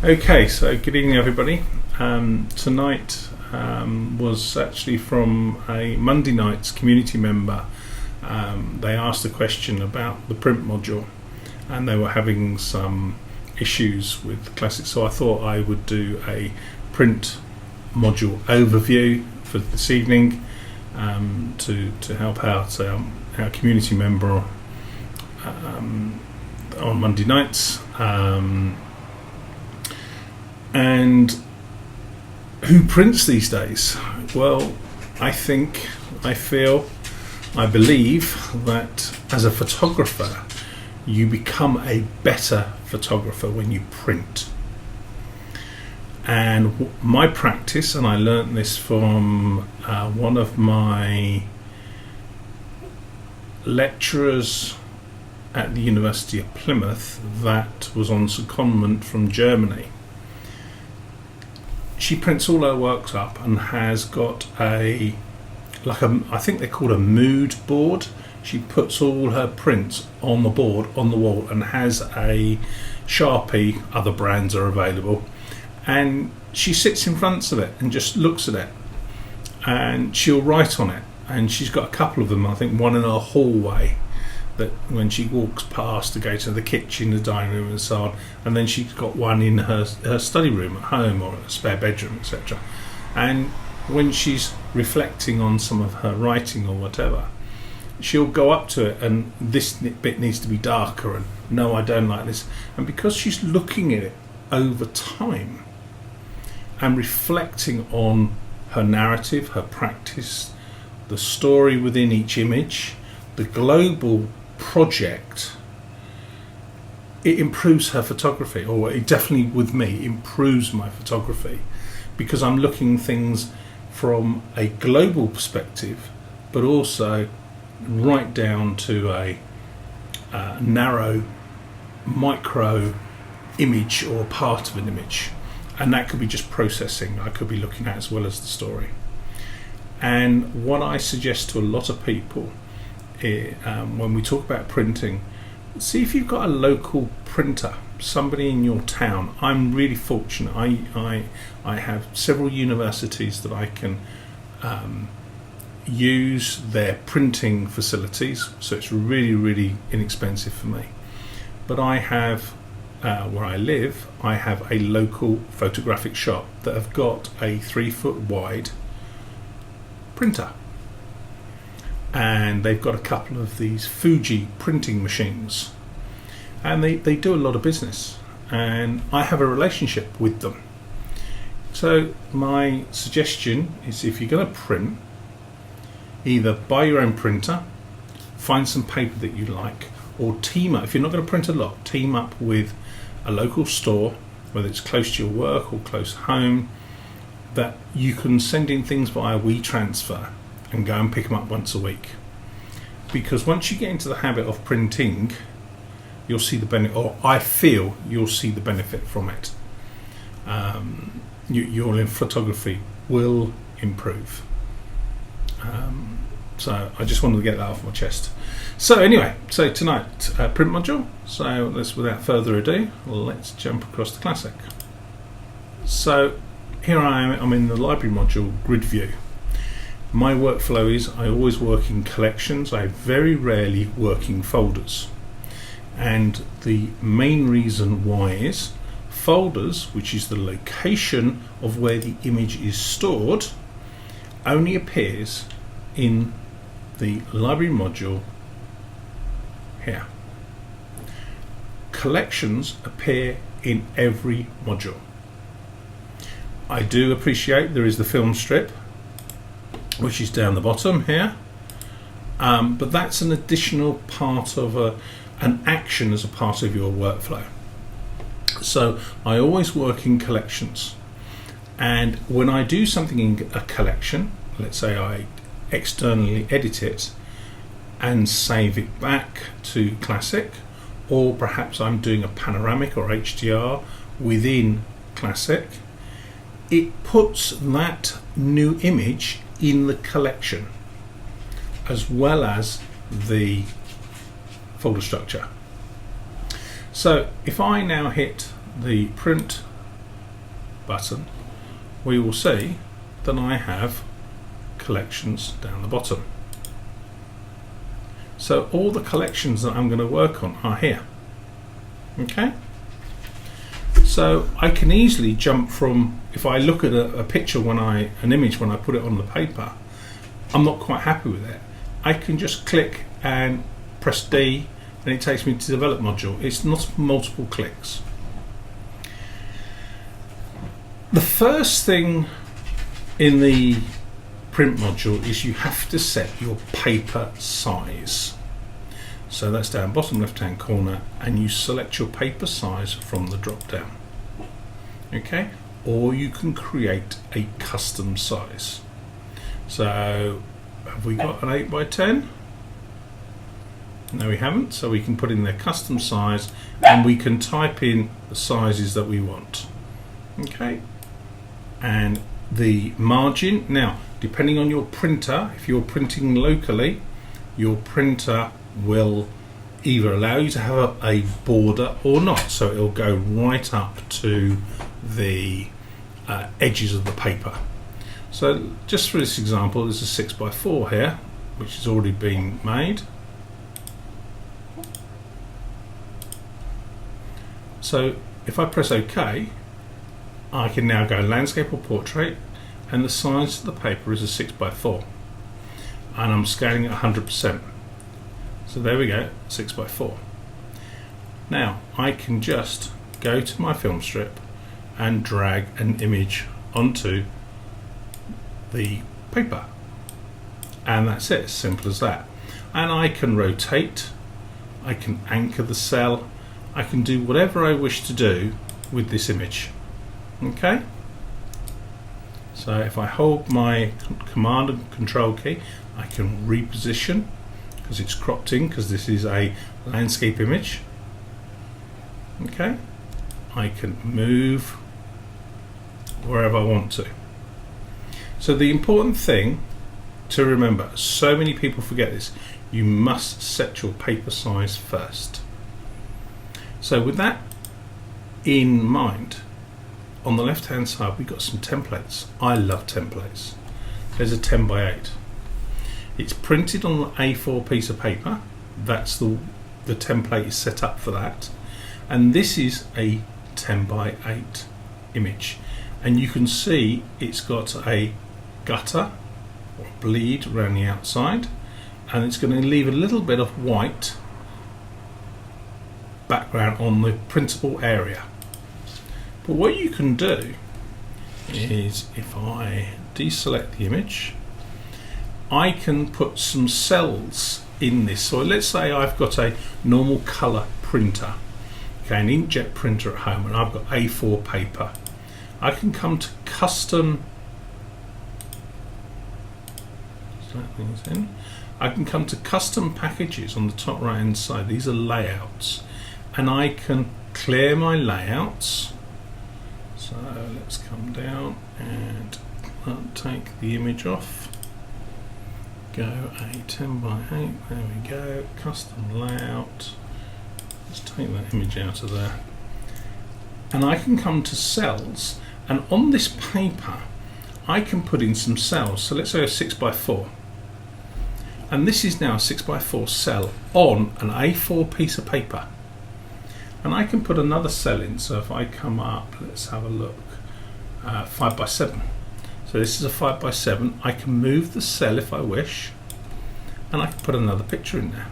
Okay, so good evening everybody. Tonight was actually from a Monday night's community member. They asked a question about the print module and they were having some issues with Classic, so I thought I would do a print module overview for this evening to help out our community member on Monday nights. And who prints these days? Well, I believe that as a photographer, you become a better photographer when you print. And my practice, and I learnt this from one of my lecturers at the University of Plymouth that was on secondment from Germany. She prints all her works up and has got I think they're called a mood board. She puts all her prints on the board, on the wall, and has a Sharpie, other brands are available, and she sits in front of it and just looks at it and she'll write on it. And she's got a couple of them, I think one in her hallway, that when she walks past to go to the kitchen, the dining room and so on, and then she's got one in her study room at home or a spare bedroom, etc. And when she's reflecting on some of her writing or whatever, she'll go up to it and this bit needs to be darker, and no, I don't like this. And because she's looking at it over time and reflecting on her narrative, her practice, the story within each image, the global project, it improves her photography, or it definitely, with me, improves my photography, because I'm looking things from a global perspective, but also right down to a narrow micro image or part of an image, and that could be just processing I could be looking at as well as the story. And what I suggest to a lot of people when we talk about printing, see if you've got a local printer, somebody in your town. I'm really fortunate. I have several universities that I can use their printing facilities, so it's really inexpensive for me. But I have, where I live, I have a local photographic shop that have got a 3-foot wide printer, and they've got a couple of these Fuji printing machines, and they do a lot of business, and I have a relationship with them. So my suggestion is, if you're going to print, either buy your own printer, find some paper that you like, or team up. If you're not going to print a lot, team up with a local store, whether it's close to your work or close home, that you can send in things via WeTransfer and go and pick them up once a week. Because once you get into the habit of printing, you'll see the benefit, or I feel you'll see the benefit from it. Your photography will improve. So I just wanted to get that off my chest. So anyway, so tonight, print module. So without further ado, let's jump across to Classic. So here I am, I'm in the library module grid view. My workflow is I always work in collections. I very rarely work in folders. And the main reason why is folders, which is the location of where the image is stored, only appears in the library module here. Collections appear in every module. I do appreciate there is the film strip, which is down the bottom here, but that's an additional part of an action as a part of your workflow. So I always work in collections, and when I do something in a collection, let's say I externally edit it and save it back to Classic, or perhaps I'm doing a panoramic or HDR within Classic, it puts that new image in the collection as well as the folder structure. So if I now hit the print button, we will see that I have collections down the bottom. So all the collections that I'm going to work on are here. Okay, so I can easily jump from, if I look at a picture an image when I put it on the paper, I'm not quite happy with it, I can just click and press D and it takes me to the develop module. It's not multiple clicks. The first thing in the print module is you have to set your paper size. So that's down bottom left hand corner, and you select your paper size from the drop down. Okay, or you can create a custom size. So have we got an 8 by 10? No, we haven't. So we can put in their custom size and we can type in the sizes that we want. Okay, and the margin, now depending on your printer, if you're printing locally, your printer will either allow you to have a border or not, so it'll go right up to the edges of the paper. So just for this example, there's a 6 by 4 here which has already been made. So if I press OK, I can now go landscape or portrait, and the size of the paper is a 6 by 4, and I'm scaling at 100%. So there we go, 6 by 4. Now I can just go to my film strip and drag an image onto the paper, and that's it, as simple as that. And I can rotate, I can anchor the cell, I can do whatever I wish to do with this image. Okay, so if I hold my command and control key, I can reposition because it's cropped in, because this is a landscape image. Okay, I can move wherever I want to. So the important thing to remember, so many people forget this, you must set your paper size first. So with that in mind, on the left hand side we've got some templates. I love templates. There's a 10 by 8. It's printed on the A4 piece of paper. That's the template is set up for that. And this is a 10 by 8 image. And you can see it's got a gutter or bleed around the outside, and it's going to leave a little bit of white background on the printable area. But what you can do is, if I deselect the image, I can put some cells in this. So let's say I've got a normal colour printer, okay, an inkjet printer at home, and I've got A4 paper. I can come to custom, I can come to custom packages on the top right hand side. These are layouts, and I can clear my layouts. So let's come down and take the image off, go a 10 by 8, there we go, custom layout, let's take that image out of there, and I can come to cells, and on this paper I can put in some cells. So let's say a 6 by 4, and this is now a 6 by 4 cell on an A4 piece of paper. And I can put another cell in. So if I come up, let's have a look, 5 by 7. So this is a 5 by 7. I can move the cell if I wish, and I can put another picture in there.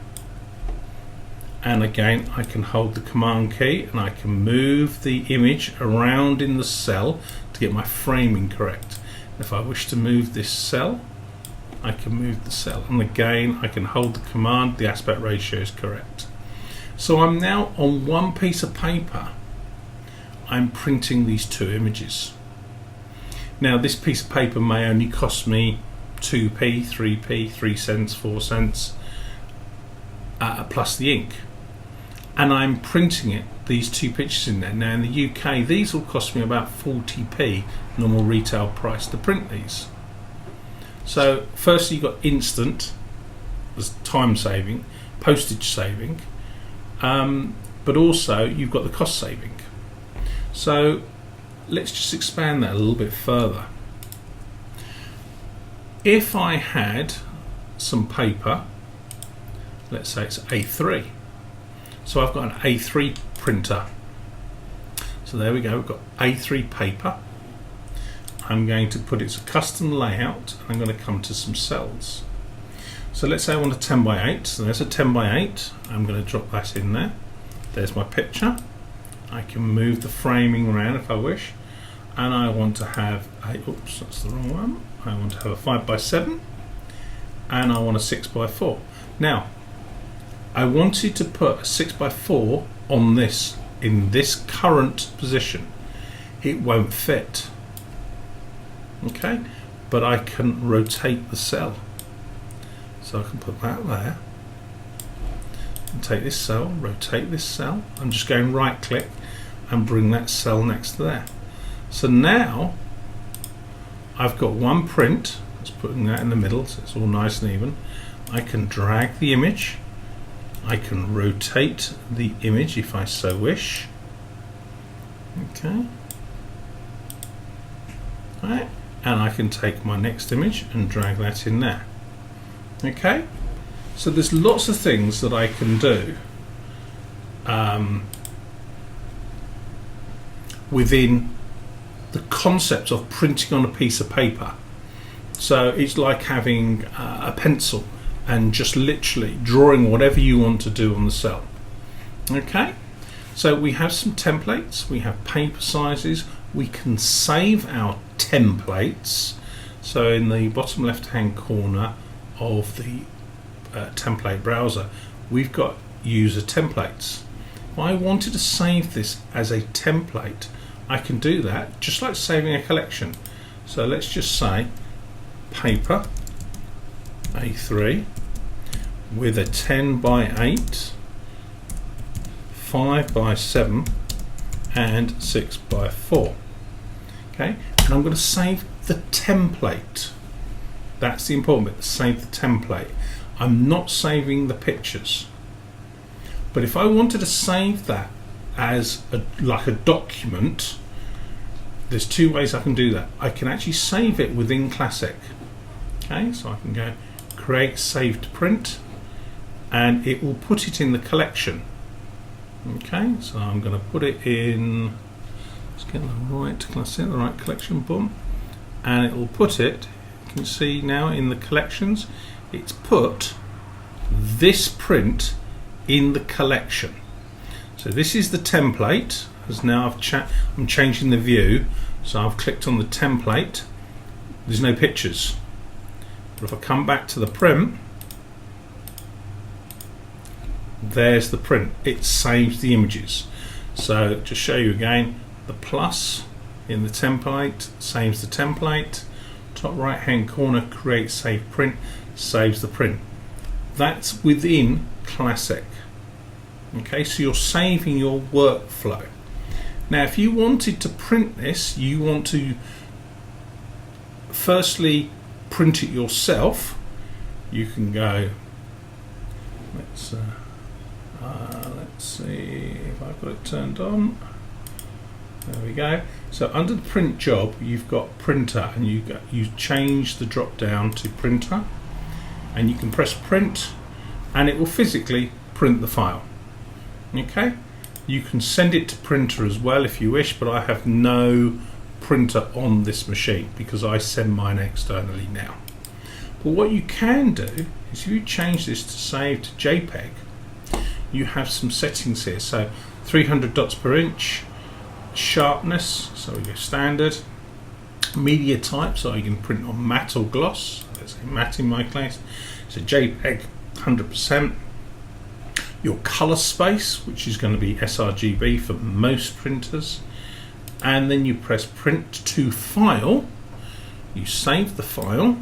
And again, I can hold the command key and I can move the image around in the cell to get my framing correct. If I wish to move this cell, I can move the cell, and again I can hold the command, the aspect ratio is correct. So I'm now on one piece of paper, I'm printing these two images. Now this piece of paper may only cost me 2p, 3p, 3 cents, 4 cents, plus the ink. And I'm printing it, these two pictures in there. Now in the UK these will cost me about 40p, normal retail price to print these. So firstly you've got instant, there's time saving, postage saving, but also you've got the cost saving. So let's just expand that a little bit further. If I had some paper, let's say it's A3, so I've got an A3 printer. So there we go, we've got A3 paper. I'm going to put it's a custom layout, and I'm going to come to some cells. So let's say I want a 10 by 8, so there's a 10 by 8. I'm going to drop that in there. There's my picture. I can move the framing around if I wish, and I want to have a, oops, that's the wrong one. I want to have a 5 by 7, and I want a 6 by 4. Now, I wanted to put a 6 by 4 on this in this current position. It won't fit. Okay, but I can rotate the cell. So I can put that there. And take this cell, rotate this cell. I'm just going right click and bring that cell next to there. So now I've got one print. Let's put that in the middle so it's all nice and even. I can drag the image. I can rotate the image if I so wish. Okay. Right. And I can take my next image and drag that in there. Okay. So there's lots of things that I can do within the concept of printing on a piece of paper. So it's like having a pencil and just literally drawing whatever you want to do on the cell. Okay, so we have some templates, we have paper sizes, we can save our templates. So in the bottom left hand corner of the template browser, we've got user templates. If I wanted to save this as a template, I can do that just like saving a collection. So let's just say paper A3 with a 10 by 8, 5 by 7 and 6 by 4. Okay, and I'm going to save the template. That's the important bit, save the template. I'm not saving the pictures. But if I wanted to save that as like a document, there's two ways I can do that. I can actually save it within Classic. Okay, so I can go create saved print and it will put it in the collection. Okay, so I'm going to put it in, let's get the right Classic, the right collection, boom, and it will put it, you can see now in the collections, it's put this print in the collection. So this is the template, as now I'm changing the view, so I've clicked on the template, there's no pictures. But if I come back to the print, there's the print, it saves the images. So just show you again, the plus in the template saves the template, top right hand corner create save print, saves the print. That's within Classic. Okay, so you're saving your workflow. Now if you wanted to print this, you want to firstly print it yourself, you can go, let's see if I've got it turned on. There we go. So under the print job, you've got printer, and you change the drop down to printer, and you can press print, and it will physically print the file. Okay. You can send it to printer as well if you wish, but I have no printer on this machine because I send mine externally now. But what you can do is if you change this to save to JPEG, you have some settings here. So 300 dots per inch, sharpness, so we go standard, media type, so you can print on matte or gloss, let's say matte in my case, so JPEG 100%, your color space, which is going to be sRGB for most printers, and then you press print to file, you save the file,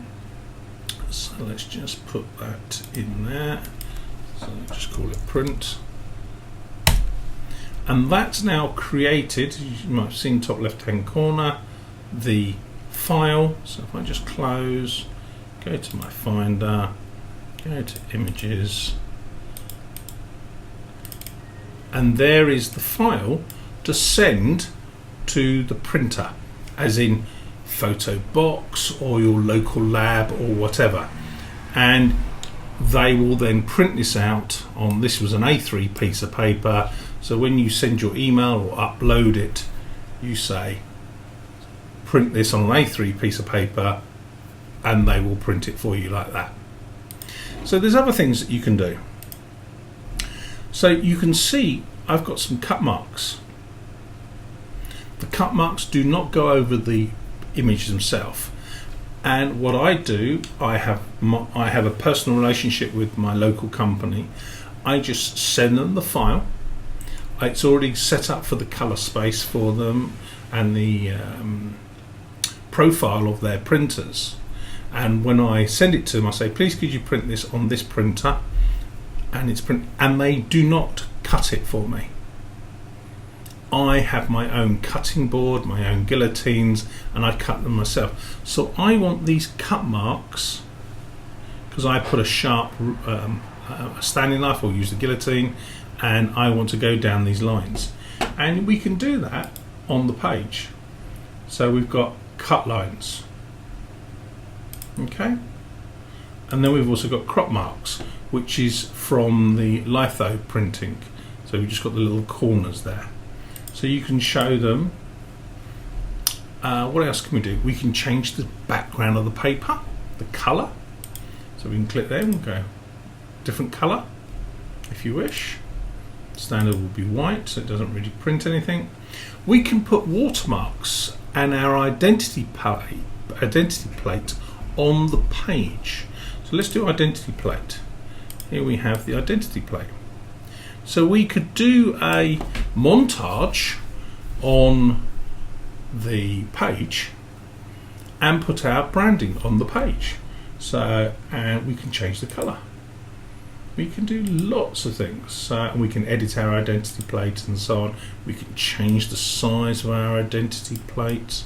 so let's just put that in there, so just call it print, and that's now created, you might have seen top left hand corner, the file. So if I just close, go to my Finder, go to images, and there is the file to send to the printer, as in photo box or your local lab or whatever, and they will then print this out on, this was an A3 piece of paper, so when you send your email or upload it, you say print this on an A3 piece of paper, and they will print it for you like that. So there's other things that you can do. So you can see I've got some cut marks. The cut marks do not go over the image themselves, and what I do, I have a personal relationship with my local company. I just send them the file. It's already set up for the color space for them and the profile of their printers, and when I send it to them, I say, please could you print this on this printer, and it's print, and they do not cut it for me. I have my own cutting board, my own guillotines, and I cut them myself. So I want these cut marks, because I put a sharp standing knife or use the guillotine, and I want to go down these lines. And we can do that on the page. So we've got cut lines. Okay? And then we've also got crop marks, which is from the litho printing. So we've just got the little corners there. So you can show them. What else can we do? We can change the background of the paper, the colour. So we can click there and go different colour if you wish. Standard will be white, so it doesn't really print anything. We can put watermarks and our identity plate on the page. So let's do identity plate. Here we have the identity plate. So we could do a montage on the page and put our branding on the page. So, and we can change the colour. We can do lots of things. And we can edit our identity plate and so on. We can change the size of our identity plate.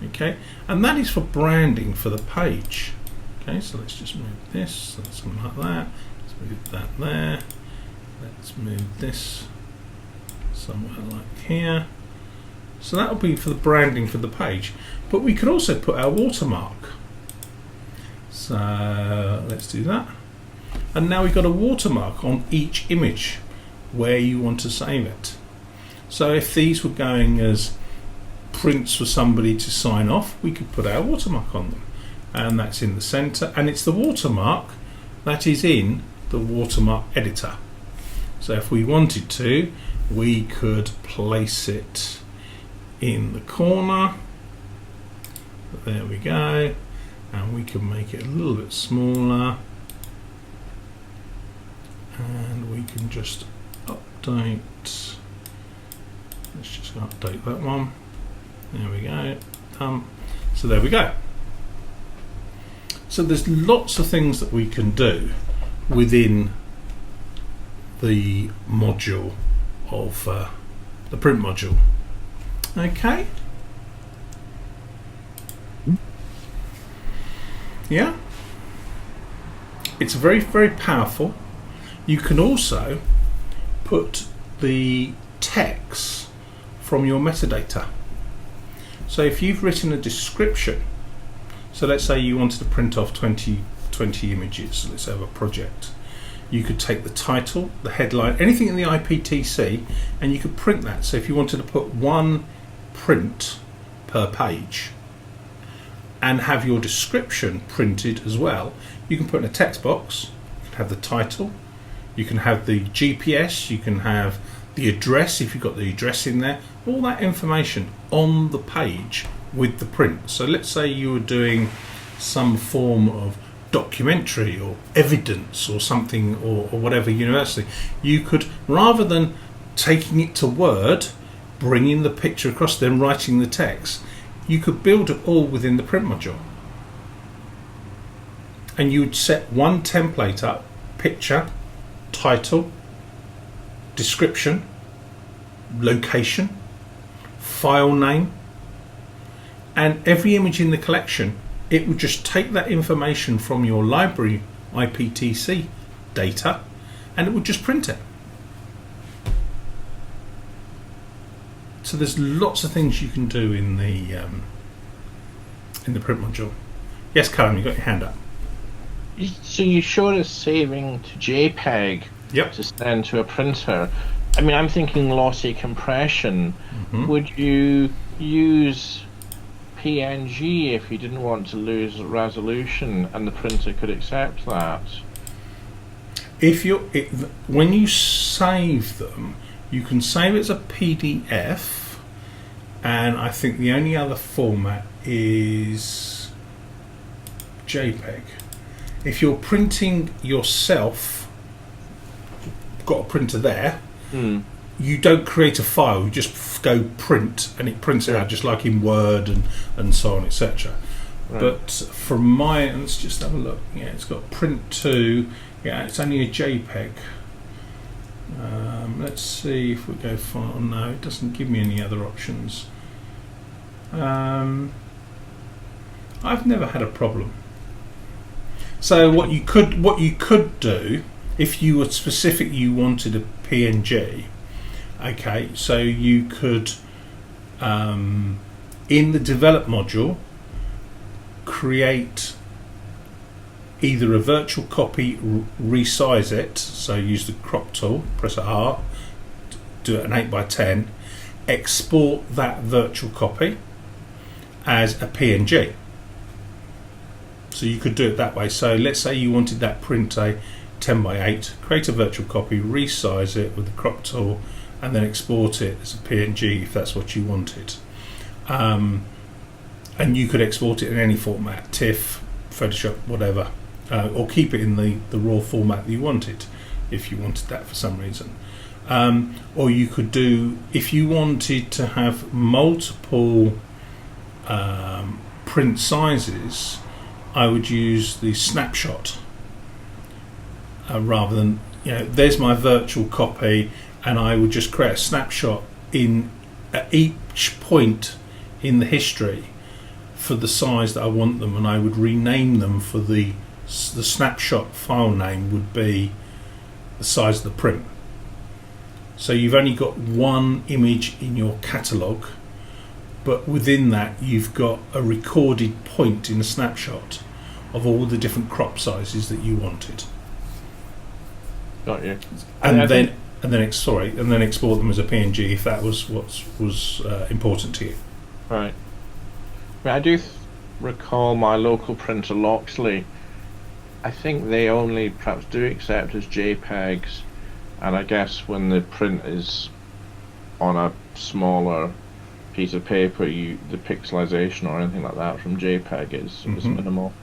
Okay, and that is for branding for the page. Okay, so let's just move this, so something like that. Let's move that there. Let's move this somewhere like here. So that'll be for the branding for the page. But we could also put our watermark. So let's do that. And now we've got a watermark on each image where you want to save it. So if these were going as prints for somebody to sign off, we could put our watermark on them. And that's in the center, and it's the watermark that is in the watermark editor. So if we wanted to, we could place it in the corner. There we go. And we can make it a little bit smaller. And we can just update. Let's just update that one. There we go. Done. So there we go. So there's lots of things that we can do within the module of the print module. Okay. Yeah. It's very, very powerful. You can also put the text from your metadata. So if you've written a description, so let's say you wanted to print off 20 images, let's have a project. You could take the title, the headline, anything in the IPTC, and you could print that. So if you wanted to put one print per page and have your description printed as well, you can put in a text box, you can have the title, you can have the GPS, you can have the address if you've got the address in there, all that information on the page with the print. So let's say you were doing some form of documentary or evidence or something or whatever university, you could, rather than taking it to Word, bringing the picture across, then writing the text, you could build it all within the print module. And you would set one template up: picture, title, description, location, file name, and every image in the collection, it would just take that information from your library IPTC data and it would just print it. So there's lots of things you can do in the print module. Yes, Callum, you got your hand up. So you showed us saving to JPEG Yep. to send to a printer. I mean, I'm thinking lossy compression. Mhm. Would you use PNG if you didn't want to lose resolution and the printer could accept that? When you save them, you can save it as a PDF, and I think the only other format is JPEG. If you're printing yourself, got a printer there, you don't create a file, you just go print, and it prints it out just like in Word and so on, etc. Right. But from let's just have a look. Yeah, it's got print to. Yeah, it's only a JPEG. Let's see if we go file. No, it doesn't give me any other options. I've never had a problem. So what you could do, if you were specific, you wanted a PNG. Okay, so you could, in the develop module, create either a virtual copy, resize it, so use the crop tool, press R, do it an 8x10, export that virtual copy as a PNG. So you could do it that way. So let's say you wanted that print a 10x8, create a virtual copy, resize it with the crop tool, and then export it as a PNG if that's what you wanted. And you could export it in any format, TIFF, Photoshop, whatever. Or keep it in the raw format that you wanted, if you wanted that for some reason. Or you could do, if you wanted to have multiple print sizes, I would use the snapshot rather than, there's my virtual copy, and I would just create a snapshot at each point in the history for the size that I want them, and I would rename them for the snapshot file name would be the size of the print. So you've only got one image in your catalogue, but within that you've got a recorded point in a snapshot of all the different crop sizes that you wanted. Got you. And then export them as a PNG if that was what was important to you. Right. I do recall my local printer, Loxley. I think they only perhaps do accept as JPEGs, and I guess when the print is on a smaller piece of paper, the pixelization or anything like that from JPEG is minimal.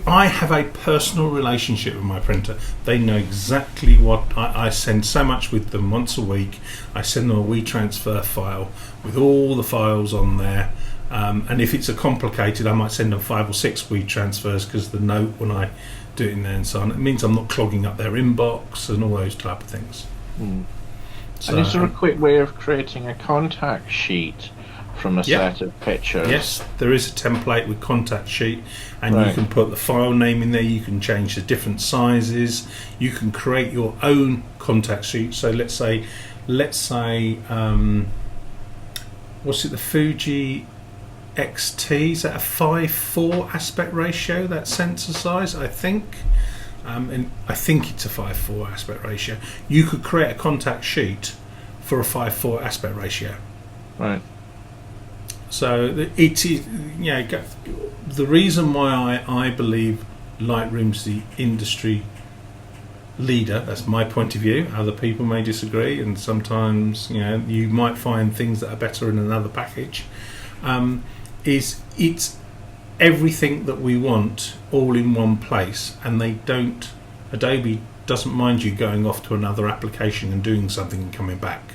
I have a personal relationship with my printer. They know exactly what I send so much with them once a week. I send them a WeTransfer file with all the files on there. And if it's a complicated, I might send them 5 or 6 WeTransfers because the note when I do it in there and so on, it means I'm not clogging up their inbox and all those type of things. So, and is there a quick way of creating a contact sheet from a set of pictures? Yes, there is a template with contact sheet, and you can put the file name in there, you can change the different sizes, you can create your own contact sheet. So let's say what's it, the Fuji XT, is that a 5:4 aspect ratio, that sensor size, I think, and I think it's a 5:4 aspect ratio. You could create a contact sheet for a 5:4 aspect ratio. Right. So it is, the reason why I believe Lightroom's the industry leader, that's my point of view, other people may disagree, and sometimes you might find things that are better in another package, is it's everything that we want all in one place, and Adobe doesn't mind you going off to another application and doing something and coming back.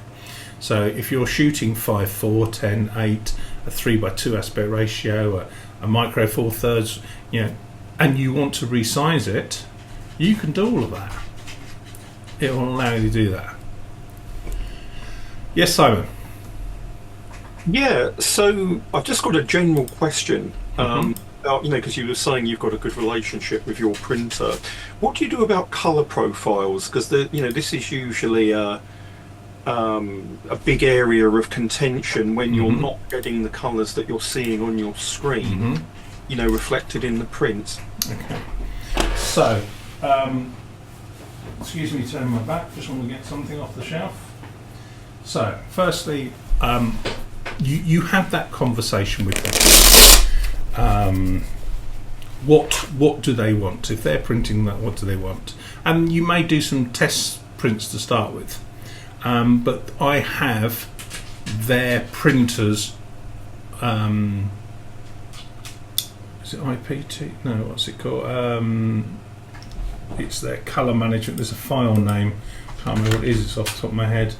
So if you're shooting 5:4, 10:8, a 3:2 aspect ratio, a micro 4/3, and you want to resize it, you can do all of that. It will allow you to do that. Yes, Simon. Yeah, so I've just got a general question. Because you were saying you've got a good relationship with your printer. What do you do about color profiles? Because this is usually a big area of contention when you're Mhm. not getting the colours that you're seeing on your screen, reflected in the print. Okay. So, excuse me, turning my back. Just want to get something off the shelf. So, firstly, you have that conversation with them. What do they want? If they're printing that, what do they want? And you may do some test prints to start with. But I have their printers. Is it IPT? No, what's it called? It's their colour management. There's a file name. Can't remember what it is. It's off the top of my head.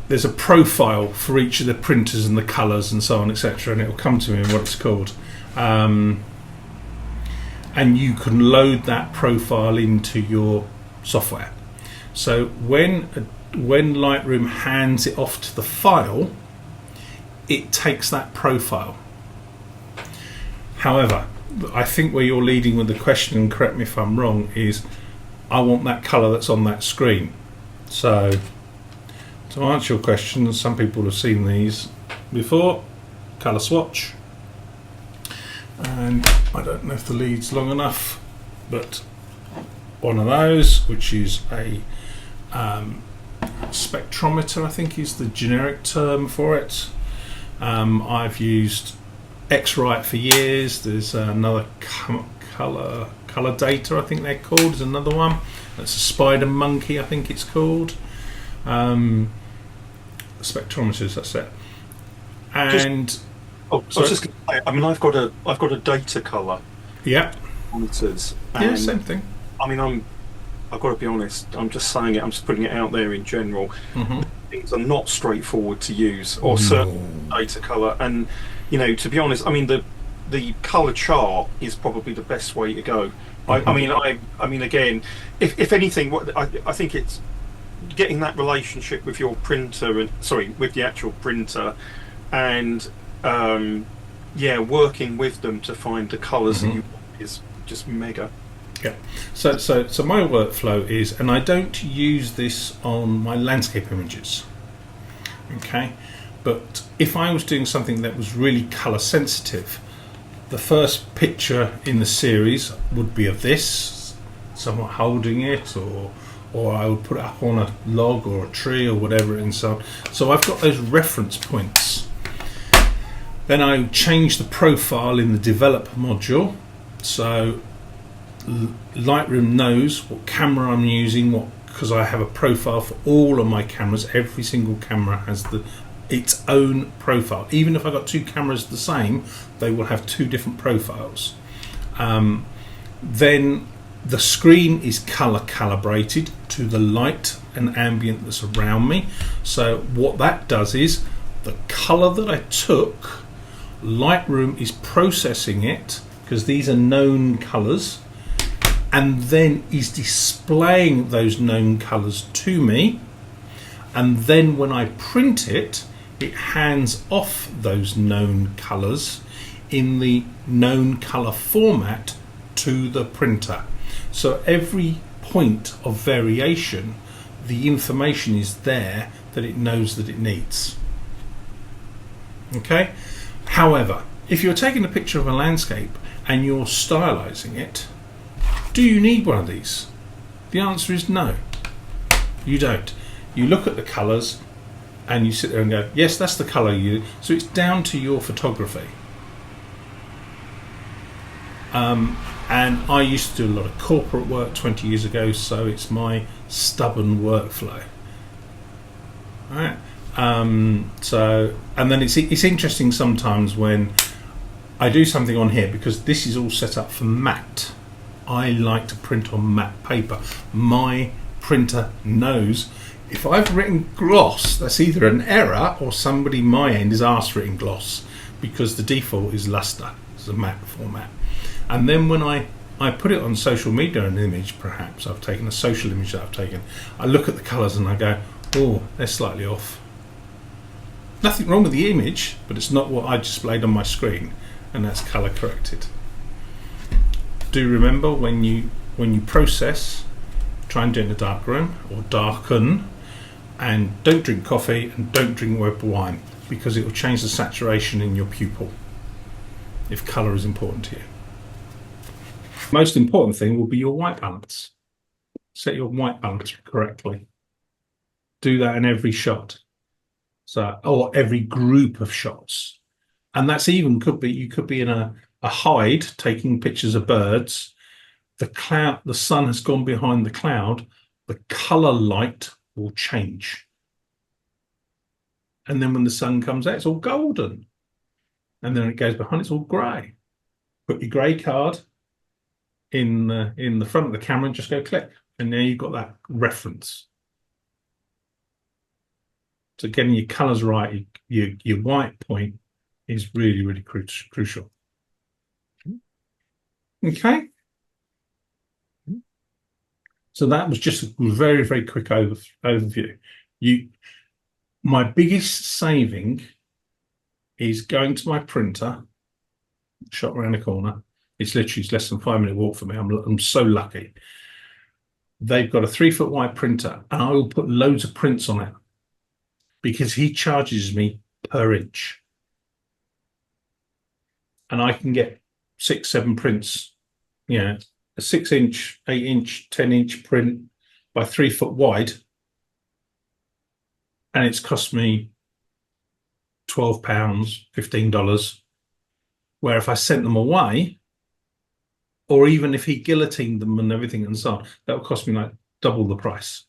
There's a profile for each of the printers and the colours and so on, etc. And it will come to me in what it's called. And you can load that profile into your software. So when Lightroom hands it off to the file, it takes that profile. However, I think where you're leading with the question, and correct me if I'm wrong, is I want that colour that's on that screen. So to answer your question, some people have seen these before, colour swatch, and I don't know if the lead's long enough, but one of those, which is a spectrometer, I think is the generic term for it. I've used X-Rite for years. There's another color data, I think they're called, is another one. That's a spider monkey, I think it's called. Spectrometers, that's it. And I was just going to say, I mean, I've got a data color. Yeah. Monitors. Yeah, same thing. I mean, I've got to be honest. I'm just saying it. I'm just putting it out there in general. Mm-hmm. Things are not straightforward to use, or certain data color. And to be honest, I mean, the color chart is probably the best way to go. Mm-hmm. I mean, again, if anything, what I think it's getting that relationship with your printer with the actual printer, and working with them to find the colors that you want is just mega. Yeah. So my workflow is, and I don't use this on my landscape images. Okay. But if I was doing something that was really colour sensitive, the first picture in the series would be of this, someone holding it, or I would put it up on a log or a tree or whatever, and so on. So I've got those reference points. Then I change the profile in the develop module, so Lightroom knows what camera I'm using, because I have a profile for all of my cameras. Every single camera has its own profile. Even if I've got two cameras the same, they will have two different profiles. Then the screen is color calibrated to the light and ambient that's around me. So what that does is the color that I took, Lightroom is processing it, because these are known colors, and then is displaying those known colors to me. And then when I print it, it hands off those known colors in the known color format to the printer. So every point of variation, the information is there that it knows that it needs. Okay? However, if you're taking a picture of a landscape and you're stylizing it, do you need one of these? The answer is no. You don't. You look at the colours and you sit there and go, yes, that's the colour you. So it's down to your photography. And I used to do a lot of corporate work 20 years ago, so it's my stubborn workflow. All right. And then it's interesting sometimes when I do something on here, because this is all set up for matte. I like to print on matte paper. My printer knows if I've written gloss, that's either an error or somebody my end is asked written gloss, because the default is luster. It's a matte format. And then when I put it on social media, an image, perhaps I've taken a social image that I've taken, I look at the colours and I go, oh, they're slightly off. Nothing wrong with the image, but it's not what I displayed on my screen, and that's colour corrected. Do remember when you process, try and do it in a dark room or darken. And don't drink coffee and don't drink red wine because it will change the saturation in your pupil if colour is important to you. Most important thing will be your white balance. Set your white balance correctly. Do that in every shot. So, or every group of shots. And that's even could be, you could be in a hide taking pictures of birds. The sun has gone behind the cloud. The color light will change. And then when the sun comes out, it's all golden. And then it goes behind, it's all grey. Put your grey card in the front of the camera and just go click. And now you've got that reference. So getting your colours right, your white point is really, really crucial. Okay. So that was just a very, very quick overview. My biggest saving is going to my printer, shop around the corner. It's literally less than 5 minute walk for me. I'm so lucky. They've got a 3 foot wide printer, and I will put loads of prints on it because he charges me per inch, and I can get 6, 7 prints. You know, a 6-inch, 8-inch, 10-inch print by 3 foot wide, and it's cost me £12, $15. Where if I sent them away, or even if he guillotined them and everything and so on, that would cost me like double the price.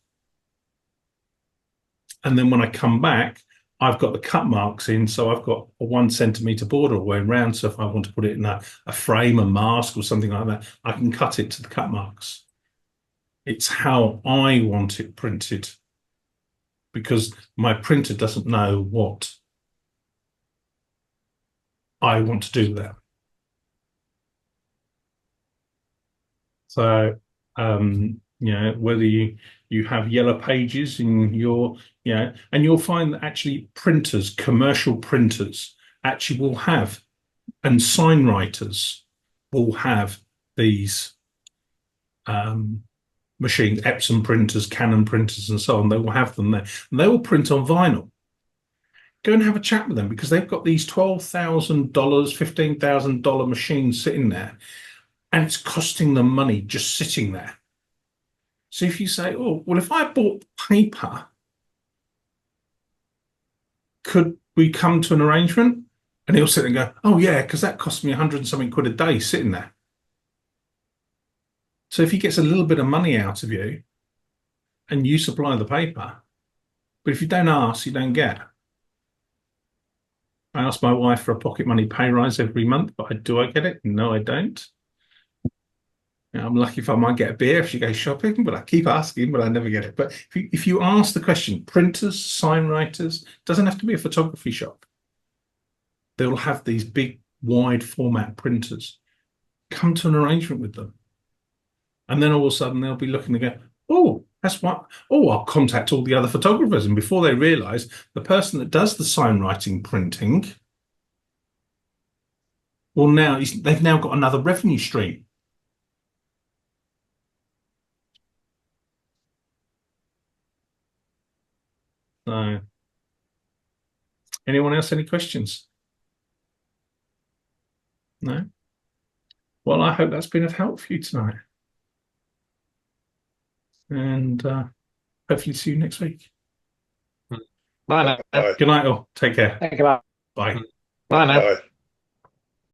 And then when I come back, I've got the cut marks in, so I've got a 1 centimetre border all the way around. So if I want to put it in a frame, a mask, or something like that, I can cut it to the cut marks. It's how I want it printed, because my printer doesn't know what I want to do there. So, you know, whether you have yellow pages in your, you know, and you'll find that actually printers, commercial printers, actually will have, and sign writers will have these machines, Epson printers, Canon printers, and so on. They will have them there, and they will print on vinyl. Go and have a chat with them, because they've got these $12,000, $15,000 machines sitting there, and it's costing them money just sitting there. So if you say, oh, well, if I bought paper, could we come to an arrangement? And he'll sit and go, oh, yeah, because that cost me 100 and something quid a day sitting there. So if he gets a little bit of money out of you and you supply the paper, but if you don't ask, you don't get. I ask my wife for a pocket money pay rise every month, but do I get it? No, I don't. You know, I'm lucky if I might get a beer if she goes shopping, but I keep asking, but I never get it. But if you ask the question, printers, sign writers, doesn't have to be a photography shop. They'll have these big, wide format printers. Come to an arrangement with them. And then all of a sudden they'll be looking and go, oh, that's what, oh, I'll contact all the other photographers. And before they realize, the person that does the sign writing printing, well, now they've now got another revenue stream. So, anyone else, any questions? No? Well, I hope that's been of help for you tonight. And hopefully see you next week. Bye now. Good night all. Take care. Thank you. Bye. Bye now. Bye.